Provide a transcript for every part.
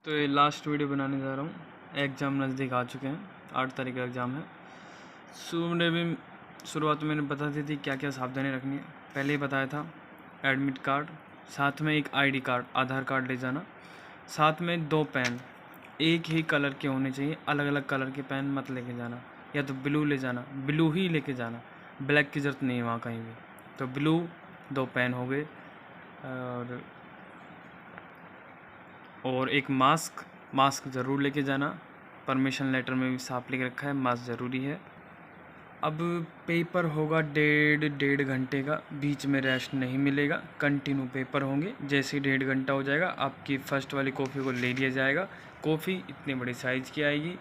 तो ये last video बनाने जा रहा हूँ। एग्ज़ाम नज़दीक आ चुके हैं, 8 तारीख का एग्ज़ाम है। शुरुआत में मैंने बता दी थी क्या क्या सावधानी रखनी है। पहले ही बताया था एडमिट कार्ड, साथ में एक आईडी कार्ड, आधार कार्ड ले जाना, साथ में 2 पेन एक ही कलर के होने चाहिए। अलग अलग कलर के पेन मत लेके जाना, या तो ब्लू ले जाना, ब्लू ही लेके जाना, ब्लैक की ज़रूरत नहीं है वहाँ कहीं भी। तो ब्लू 2 पेन हो गए, और एक मास्क ज़रूर लेके जाना। परमिशन लेटर में भी साफ लिख रखा है मास्क ज़रूरी है। अब पेपर होगा डेढ़ घंटे का, बीच में रेस्ट नहीं मिलेगा, कंटिन्यू पेपर होंगे। जैसे ही 1.5 घंटा हो जाएगा आपकी फ़र्स्ट वाली कॉफ़ी को ले लिया जाएगा। कॉफ़ी इतनी बड़ी साइज़ की आएगी।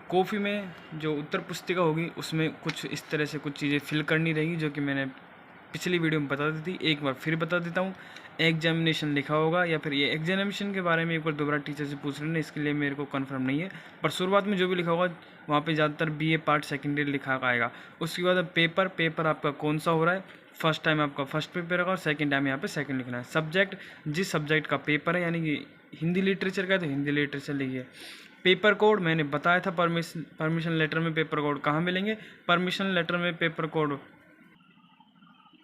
कॉफ़ी में जो उत्तर पुस्तिका होगी उसमें कुछ इस तरह से कुछ चीज़ें फिल करनी रहेगी, जो कि मैंने पिछली वीडियो में बता दी थी। एक बार फिर बता देता हूँ। एग्जामिनेशन लिखा होगा, या फिर ये एग्जामिनेशन के बारे में एक बार दोबारा टीचर से पूछ लेना, इसके लिए मेरे को कंफर्म नहीं है। पर शुरुआत में जो भी लिखा होगा वहाँ पे ज़्यादातर बीए पार्ट सेकेंडरी लिखा आएगा। उसके बाद पेपर आपका कौन सा हो रहा है। फर्स्ट टाइम आपका फर्स्ट पेपर होगा और सेकेंड टाइम यहाँ पे सेकेंड लिखना है। सब्जेक्ट, जिस सब्जेक्ट का पेपर है, यानी कि हिंदी लिटरेचर का है तो हिंदी लिटरेचर लिखिए। पेपर कोड मैंने बताया था, परमिशन लेटर में पेपर कोड कहाँ मिलेंगे। परमिशन लेटर में पेपर कोड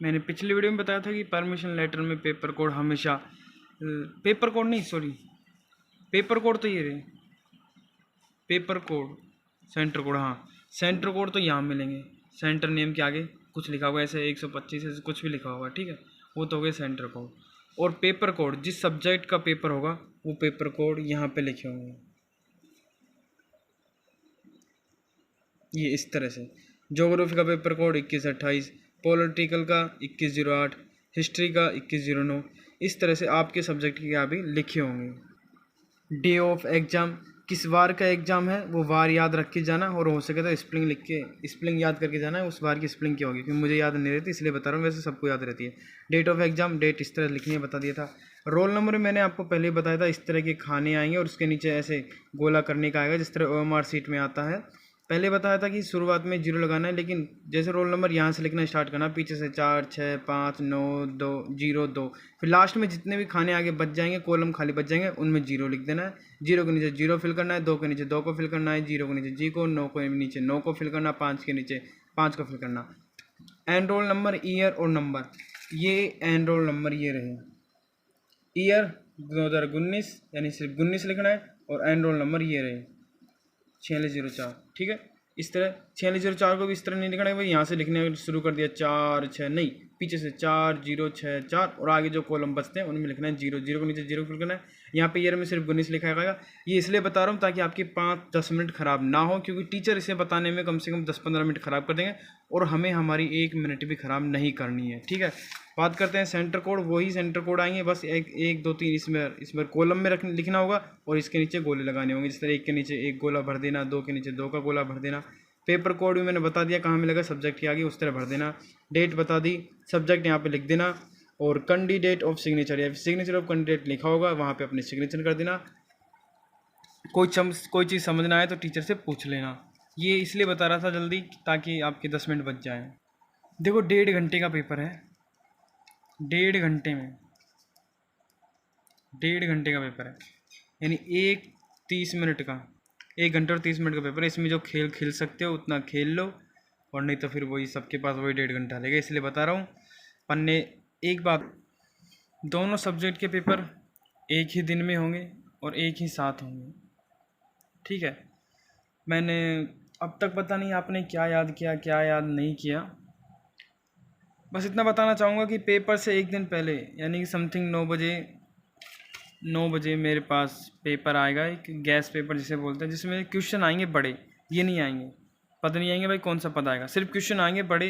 मैंने पिछली वीडियो में बताया था कि परमिशन लेटर में पेपर कोड हमेशा, पेपर कोड नहीं, सॉरी, पेपर कोड तो ये रहे, पेपर कोड, सेंटर कोड, हाँ सेंटर कोड तो यहाँ मिलेंगे। सेंटर नेम के आगे कुछ लिखा होगा, ऐसे 125 ऐसे कुछ भी लिखा होगा, ठीक है, वो तो हो गए सेंटर कोड। और पेपर कोड, जिस सब्जेक्ट का पेपर होगा वो पेपर कोड यहाँ पे लिखे होंगे, ये इस तरह से। ज्योग्राफी का पेपर कोड 2128, पॉलिटिकल का 2108, हिस्ट्री का 2109। इस तरह से आपके सब्जेक्ट के यहाँ भी लिखे होंगे। डे ऑफ एग्ज़ाम, किस वार का एग्ज़ाम है वो वार याद रख के जाना, और हो सके तो स्पेलिंग लिख के, स्पेलिंग याद करके जाना है उस वार की स्पेलिंग क्या होगी, क्योंकि मुझे याद नहीं रहती इसलिए बता रहा हूँ, वैसे सबको याद रहती है। डेट ऑफ एग्ज़ाम, डेट इस तरह लिखनी है, बता दिया था। रोल नंबर मैंने आपको पहले ही बताया था, इस तरह के खाने आएंगे और उसके नीचे ऐसे गोला करने का आएगा, जिस तरह OMR सीट में आता है। पहले बताया था कि शुरुआत में 0 लगाना है, लेकिन जैसे रोल नंबर यहाँ से लिखना स्टार्ट करना, पीछे से 4 6 5 9 2 0 2, फिर लास्ट में जितने भी खाने आगे बच जाएंगे, कॉलम खाली बच जाएंगे, उनमें 0 लिख देना है। 0 के नीचे 0 फिल करना है, 2 के नीचे 2 को फिल करना है, 0 के नीचे जी को, 9 के नीचे 9 को फिल करना, 5 के नीचे 5 को फिल करना। एंड रोल नंबर, ईयर और नंबर, ये एंड रोल नंबर ये रहे। ईयर 2019 यानी सिर्फ 19 लिखना है, और एंड रोल नंबर ये रहे 4604, ठीक है। इस तरह 4604 को भी इस तरह नहीं लिखना है भाई, यहाँ से लिखने शुरू कर दिया 4 6, नहीं, पीछे से 4 0 6 4, और आगे जो कॉलम बचते हैं उनमें लिखना है 0 0 के नीचे 0 फिल करना है। यहाँ पे ईयर में सिर्फ 19 लिखा जाएगा। ये इसलिए बता रहा हूँ ताकि आपके 5-10 मिनट ख़राब ना हो, क्योंकि टीचर इसे बताने में कम से कम 10-15 मिनट ख़राब कर देंगे, और हमें हमारी 1 मिनट भी ख़राब नहीं करनी है, ठीक है। बात करते हैं सेंटर कोड, वही सेंटर कोड आएंगे, बस 1 2 3 इसमें कॉलम में लिखना होगा, और इसके नीचे गोले लगाने होंगे, जिस तरह 1 के नीचे 1 गोला भर देना, 2 के नीचे 2 का गोला भर देना। पेपर कोड भी मैंने बता दिया कहाँ मिलेगा, सब्जेक्ट के आगे उस तरह भर देना। डेट बता दी, सब्जेक्ट यहाँ पे लिख देना, और कैंडिडेट ऑफ सिग्नेचर या सिग्नेचर ऑफ कैंडिडेट लिखा होगा, वहाँ पे अपने सिग्नेचर कर देना। कोई चीज़ समझना है तो टीचर से पूछ लेना। ये इसलिए बता रहा था जल्दी ताकि आपके 10 मिनट बच जाएँ। देखो 1.5 घंटे का पेपर है, 1.5 घंटे में 1.5 घंटे का पेपर है, यानी 30 मिनट का, 1 घंटे और 30 मिनट का पेपर है। इसमें जो खेल खेल सकते हो उतना खेल लो, और नहीं तो फिर वही सबके पास वही 1.5 घंटा लगेगा, इसलिए बता रहा हूँ। पन्ने, एक बात, दोनों सब्जेक्ट के पेपर एक ही दिन में होंगे और एक ही साथ होंगे, ठीक है। मैंने अब तक पता नहीं आपने क्या याद किया क्या याद नहीं किया, बस इतना बताना चाहूँगा कि पेपर से एक दिन पहले, यानी कि समथिंग 9 बजे मेरे पास पेपर आएगा, एक गैस पेपर जिसे बोलते हैं, जिसमें क्वेश्चन आएंगे बड़े, ये नहीं आएंगे पता नहीं आएंगे भाई कौन सा पद आएगा, सिर्फ क्वेश्चन आएंगे बड़े।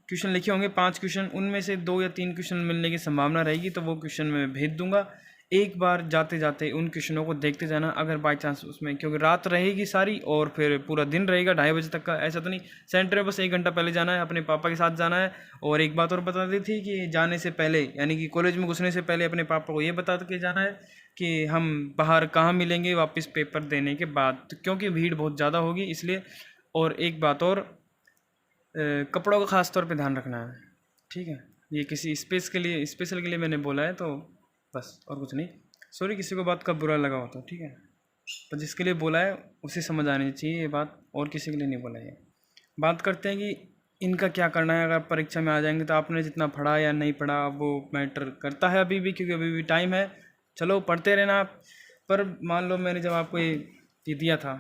क्वेश्चन लिखे होंगे 5 क्वेश्चन, उनमें से 2 या 3 क्वेश्चन मिलने की संभावना रहेगी, तो वो क्वेश्चन मैं भेज दूंगा। एक बार जाते जाते उन क्वेश्चनों को देखते जाना, अगर बाई चांस उसमें, क्योंकि रात रहेगी सारी और फिर पूरा दिन रहेगा 2:30 बजे तक का, ऐसा तो नहीं। सेंटर में बस 1 घंटा पहले जाना है, अपने पापा के साथ जाना है। और एक बात और बता दी थी कि जाने से पहले, यानी कि कॉलेज में घुसने से पहले अपने पापा को ये बता के जाना है कि हम बाहर कहाँ मिलेंगे वापस पेपर देने के बाद, क्योंकि भीड़ बहुत ज़्यादा होगी इसलिए। और एक बात और, कपड़ों का ख़ास तौर पे ध्यान रखना है, ठीक है। ये किसी स्पेशल के लिए मैंने बोला है, तो बस और कुछ नहीं। सॉरी किसी को बात का बुरा लगा हो तो, ठीक है, पर जिसके लिए बोला है उसे समझ आनी चाहिए ये बात, और किसी के लिए नहीं बोला है। बात करते हैं कि इनका क्या करना है। अगर परीक्षा में आ जाएंगे तो आपने जितना पढ़ा या नहीं पढ़ा वो मैटर करता है अभी भी, क्योंकि अभी भी टाइम है, चलो पढ़ते रहना आप। पर मान लो मैंने जब आपको ये दिया था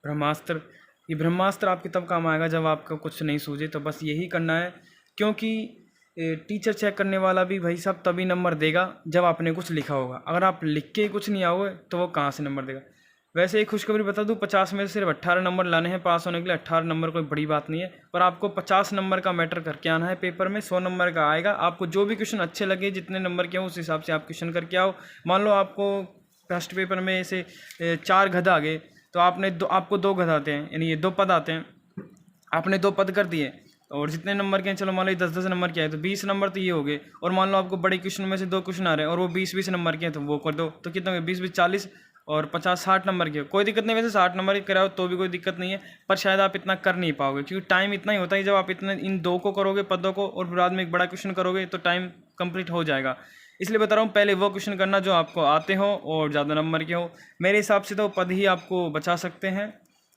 ब्रह्मास्त्र, ये ब्रह्मास्त्र आपके तब काम आएगा जब आपका कुछ नहीं सूझे, तो बस यही करना है। क्योंकि टीचर चेक करने वाला भी भाई साहब तभी नंबर देगा जब आपने कुछ लिखा होगा। अगर आप लिख के कुछ नहीं आओगे तो वो कहाँ से नंबर देगा। वैसे एक खुशखबरी बता दूं, 50 में से सिर्फ 18 नंबर लाने हैं पास होने के लिए। 18 नंबर कोई बड़ी बात नहीं है, पर आपको 50 नंबर का मैटर करके आना है पेपर में। 100 नंबर का आएगा, आपको जो भी क्वेश्चन अच्छे लगे, जितने नंबर के हो उस हिसाब से आप क्वेश्चन करके आओ। मान लो आपको फर्स्ट पेपर में ऐसे 4 गध आ गए, तो आपको 2 गध आते हैं, यानी ये 2 पद आते हैं, आपने 2 पद कर दिए, और जितने नंबर के हैं, चलो मान लो 10-10 नंबर के आए तो 20 नंबर तो ये हो गए। और मान लो आपको बड़े क्वेश्चन में से 2 क्वेश्चन आ रहे हैं और वो 20-20 नंबर के हैं, तो वो कर दो, तो कितने हो गए, 20-20 40 और 50-60 नंबर के। कोई दिक्कत नहीं, वैसे 60 नंबर के कराओ तो भी कोई दिक्कत नहीं है, पर शायद आप इतना कर नहीं पाओगे, क्योंकि टाइम इतना ही होता है। जब आप इतने इन 2 को करोगे पदों को, और फिर बाद में एक बड़ा क्वेश्चन करोगे, तो टाइम कंप्लीट हो जाएगा। इसलिए बता रहा हूँ, पहले वो क्वेश्चन करना जो आपको आते हो और ज़्यादा नंबर के हो। मेरे हिसाब से तो पद ही आपको बचा सकते हैं,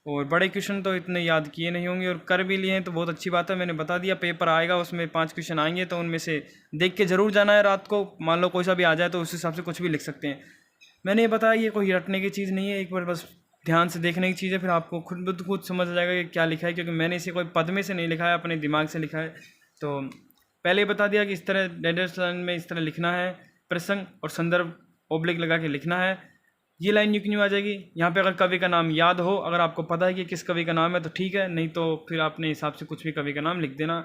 और बड़े क्वेश्चन तो इतने याद किए नहीं होंगे, और कर भी लिए हैं तो बहुत अच्छी बात है। मैंने बता दिया, पेपर आएगा उसमें 5 क्वेश्चन आएंगे, तो उनमें से देख के ज़रूर जाना है रात को। मान लो कोई सा भी आ जाए तो उस हिसाब से कुछ भी लिख सकते हैं। मैंने ये बताया, ये कोई रटने की चीज़ नहीं है, एक बार बस ध्यान से देखने की चीज़ है, फिर आपको खुद समझ आ जाएगा कि क्या लिखा है, क्योंकि मैंने इसे कोई पद में से नहीं लिखा है, अपने दिमाग से लिखा है। तो पहले ही बता दिया कि इस तरह डेडर्स लाइन में इस तरह लिखना है, प्रसंग और संदर्भ ओब्लिक लगा के लिखना है। ये लाइन क्यों आ जाएगी यहाँ पे, अगर कवि का नाम याद हो, अगर आपको पता है कि किस कवि का नाम है तो ठीक है, नहीं तो फिर अपने हिसाब से कुछ भी कवि का नाम लिख देना।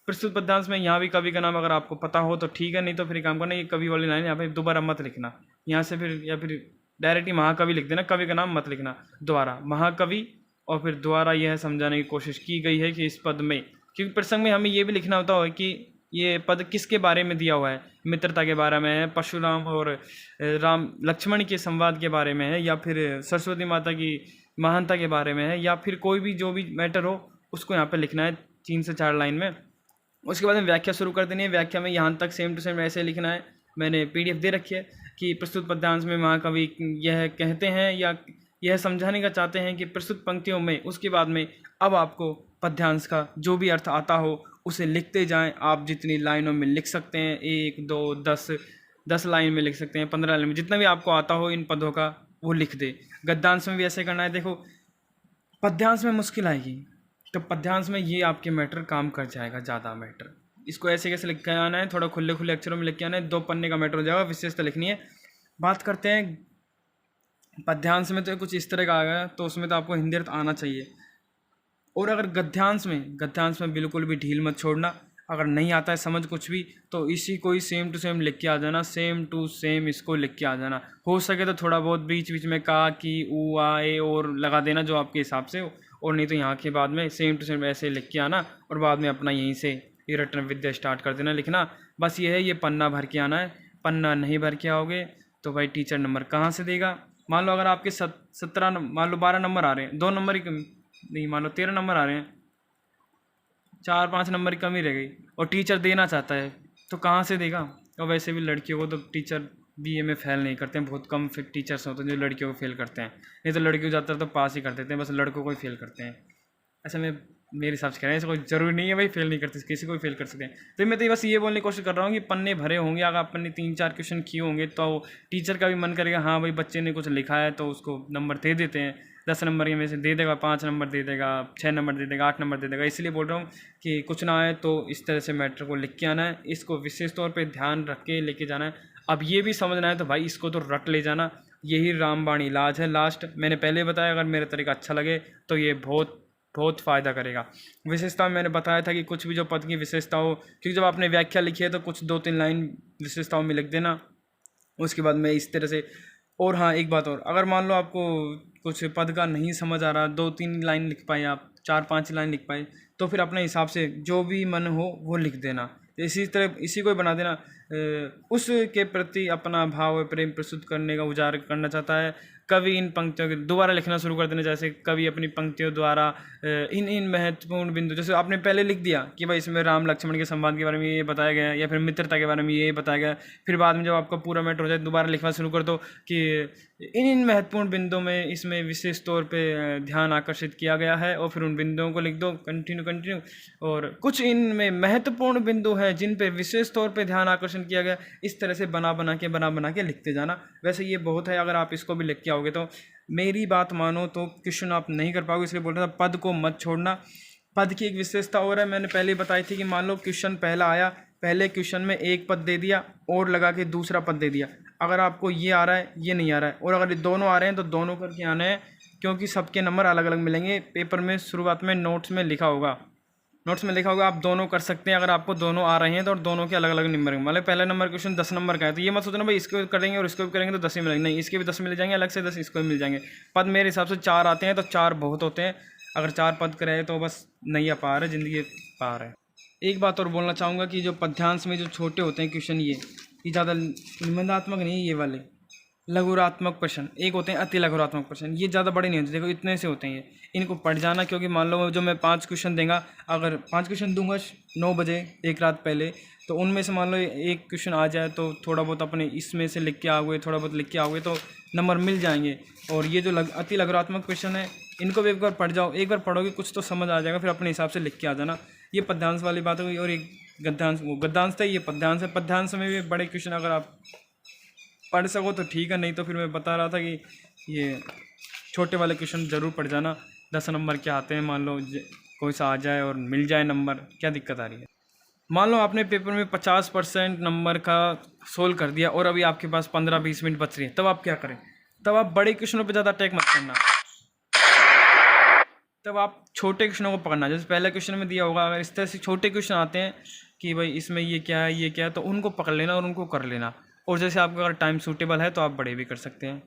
प्रस्तुत पद्यांश में यहाँ भी कवि का नाम अगर आपको पता हो तो ठीक है, नहीं तो फिर काम करना, ये कवि वाली लाइन यहाँ पे दोबारा मत लिखना यहाँ से, फिर या फिर डायरेक्ट ही महाकवि लिख देना, कवि का नाम मत लिखना दोबारा, महाकवि। और फिर दोबारा यह समझाने की कोशिश की गई है कि इस पद में, क्योंकि प्रसंग में हमें ये भी लिखना होता है कि ये पद किसके बारे में दिया हुआ है, मित्रता के बारे में है, परशुराम और राम लक्ष्मण के संवाद के बारे में है, या फिर सरस्वती माता की महानता के बारे में है, या फिर कोई भी जो भी मैटर हो उसको यहाँ पे लिखना है 3 से 4 लाइन में। उसके बाद में व्याख्या शुरू कर देनी है। व्याख्या में यहाँ तक सेम टू सेम ऐसे लिखना है, मैंने PDF दे रखी है कि प्रस्तुत पद्यांश में महाकवि यह कहते हैं या यह समझाने का चाहते हैं कि प्रस्तुत पंक्तियों में, उसके बाद में अब आपको पद्यांश का जो भी अर्थ आता हो उसे लिखते जाएं। आप जितनी लाइनों में लिख सकते हैं, 1, 2, 10 लाइन में लिख सकते हैं, 15 लाइन में, जितना भी आपको आता हो इन पदों का वो लिख दे। गद्यांश में भी ऐसे करना है। देखो पद्यांश में मुश्किल आएगी, तो पद्यांश में ये आपके मैटर काम कर जाएगा ज़्यादा मैटर। इसको ऐसे कैसे लिख के आना है, थोड़ा खुले खुले अक्षरों में लिख के आना है, 2 पन्ने का मैटर हो जाएगा, विशेषता लिखनी है। बात करते हैं पद्यांश में, तो कुछ इस तरह का आ गया, तो उसमें तो आपको हिंदी अर्थ आना चाहिए। और अगर गद्यांश में बिल्कुल भी ढील मत छोड़ना, अगर नहीं आता है समझ कुछ भी, तो इसी को ही सेम टू सेम लिख के आ जाना, सेम टू सेम इसको लिख के आ जाना। हो सके तो थोड़ा बहुत बीच बीच में का, की, ऊ, आ, ए और लगा देना जो आपके हिसाब से हो, और नहीं तो यहाँ के बाद में सेम टू सेम ऐसे लिख के आना, और बाद में अपना यहीं से ये रटन विद्या स्टार्ट कर देना लिखना। बस ये है, ये पन्ना भर के आना है। पन्ना नहीं भर के आओगे तो भाई टीचर नंबर कहाँ से देगा। मान लो अगर आपके 17 मान लो 12 नंबर आ रहे हैं, 2 नंबर ही नहीं, मान लो 13 नंबर आ रहे हैं, 4-5 नंबर की कमी रह गई, और टीचर देना चाहता है तो कहाँ से देगा। और वैसे भी लड़कियों को तो टीचर BA में फेल नहीं करते हैं, बहुत कम फिर टीचर्स होते हैं जो लड़कियों को फेल करते हैं, नहीं तो लड़कियों को ज़्यादातर तो पास ही कर देते हैं, बस लड़कों को ही फेल करते हैं। ऐसा में मेरे हिसाब से कह रहे हैं, ऐसा कोई ज़रूरी नहीं है भाई फेल नहीं करते, किसी को भी फेल कर सकते हैं। तो मैं तो बस ये बोलने की कोशिश कर रहा हूँ कि पन्ने भरे होंगे, अगर अपन ने 3-4 क्वेश्चन किए होंगे तो टीचर का भी मन करेगा हाँ भाई बच्चे ने कुछ लिखा है, तो उसको नंबर दे देते हैं। 10 नंबर के में से दे देगा, 5 नंबर दे देगा, 6 नंबर दे देगा, 8 नंबर दे देगा। इसलिए बोल रहा हूँ कि कुछ ना आए तो इस तरह से मैटर को लिख के आना है, इसको विशेष तौर पे ध्यान रख के लेके जाना है। अब ये भी समझना है तो भाई इसको तो रट ले जाना, यही रामबाण इलाज है। लास्ट मैंने पहले बताया, अगर मेरा तरीका अच्छा लगे तो ये बहुत फ़ायदा करेगा। विशेषता में मैंने बताया था कि कुछ भी जो पद की विशेषता हो, क्योंकि जब आपने व्याख्या लिखी है तो कुछ 2-3 लाइन विशेषताओं में लिख देना, उसके बाद में इस तरह से। और हाँ एक बात और, अगर मान लो आपको कुछ पद का नहीं समझ आ रहा, 2-3 लाइन लिख पाए आप, 4-5 लाइन लिख पाए, तो फिर अपने हिसाब से जो भी मन हो वो लिख देना। इसी तरह इसी को बना देना, उसके प्रति अपना भाव प्रेम प्रस्तुत करने का उजागर करना चाहता है, कवि इन पंक्तियों के दोबारा लिखना शुरू कर देना। जैसे कवि अपनी पंक्तियों द्वारा इन इन महत्वपूर्ण बिंदु, जैसे आपने पहले लिख दिया कि भाई इसमें राम लक्ष्मण के संवाद के बारे में ये बताया गया है, या फिर मित्रता के बारे में ये बताया गया है, फिर बाद में जब आपका पूरा मैटर हो जाए दोबारा लिखना शुरू कर दो कि इन इन महत्वपूर्ण बिंदुओं में इसमें विशेष तौर पे ध्यान आकर्षित किया गया है, और फिर उन बिंदुओं को लिख दो, कंटिन्यू। और कुछ इनमें महत्वपूर्ण बिंदु हैं जिन पे विशेष तौर पे ध्यान आकर्षण किया गया। इस तरह से बना बना के लिखते जाना। वैसे ये बहुत है, अगर आप इसको भी लिख के आओगे तो मेरी बात मानो तो क्वेश्चन आप नहीं कर पाओगे। इसलिए बोल रहा था पद को मत छोड़ना। पद की एक विशेषता और है, मैंने पहले बताई थी कि मान लो क्वेश्चन पहला आया, पहले क्वेश्चन में एक पद दे दिया और लगा के दूसरा पद दे दिया। अगर आपको ये आ रहा है, ये नहीं आ रहा है, और अगर दोनों आ रहे हैं तो दोनों करके आने हैं, क्योंकि सबके नंबर अलग अलग मिलेंगे। पेपर में शुरुआत में नोट्स में लिखा होगा आप दोनों कर सकते हैं। अगर आपको दोनों आ रहे हैं तो दोनों के अलग अलग नंबर, मतलब पहला नंबर क्वेश्चन 10 नंबर का है, तो ये मत सोचना भाई इसको करेंगे और इसको भी करेंगे तो 10 ही मिलेंगे। नहीं, इसके भी 10 मिल जाएंगे, अलग से 10 इसको भी मिल जाएंगे। पद मेरे हिसाब से 4 आते हैं तो 4 बहुत होते हैं। अगर 4 पद करे तो बस नहीं पार है, ज़िंदगी पार है। एक बात और बोलना चाहूँगा कि जो पद्यांश में जो छोटे होते हैं क्वेश्चन, ये ज़्यादा निबंधात्मक नहीं है, ये वाले लघुरात्मक प्रश्न एक होते हैं, अति लघुरात्मक प्रश्न, ये ज़्यादा बड़े नहीं होते। देखो इतने से होते हैं ये, इनको पढ़ जाना। क्योंकि मान लो जो मैं 5 क्वेश्चन देंगा, अगर 5 क्वेश्चन दूंगा 9 बजे एक रात पहले, तो उनमें से मान लो एक क्वेश्चन आ जाए तो थोड़ा बहुत अपने इसमें से लिख के आओगे, थोड़ा बहुत लिख के आओगे तो नंबर मिल जाएंगे। और ये जो अति लघुरात्मक क्वेश्चन है, इनको भी एक बार पढ़ जाओ, एक बार पढ़ोगे कुछ तो समझ आ जाएगा, फिर अपने हिसाब से लिख के आ जाना। ये पद्यांश वाली बात हुई। और एक गद्यांश था, ये पद्यांश है। पद्यांश में भी बड़े क्वेश्चन अगर आप पढ़ सको तो ठीक है, नहीं तो फिर मैं बता रहा था कि ये छोटे वाले क्वेश्चन ज़रूर पढ़ जाना। 10 नंबर के आते हैं, मान लो कोई सा आ जाए और मिल जाए नंबर, क्या दिक्कत आ रही है। मान लो आपने पेपर में 50% नंबर का सोल्व कर दिया और अभी आपके पास 15-20 मिनट बच रही है, तब आप क्या करें? तब आप बड़े क्वेश्चनों पे ज़्यादा अटैक मत करना, तब आप छोटे क्वेश्चनों को पकड़ना। जैसे पहले क्वेश्चन में दिया होगा, अगर इस तरह से छोटे क्वेश्चन आते हैं कि भाई इसमें ये क्या है, ये क्या है, तो उनको पकड़ लेना और उनको कर लेना। और जैसे आपका अगर टाइम सूटेबल है तो आप बड़े भी कर सकते हैं।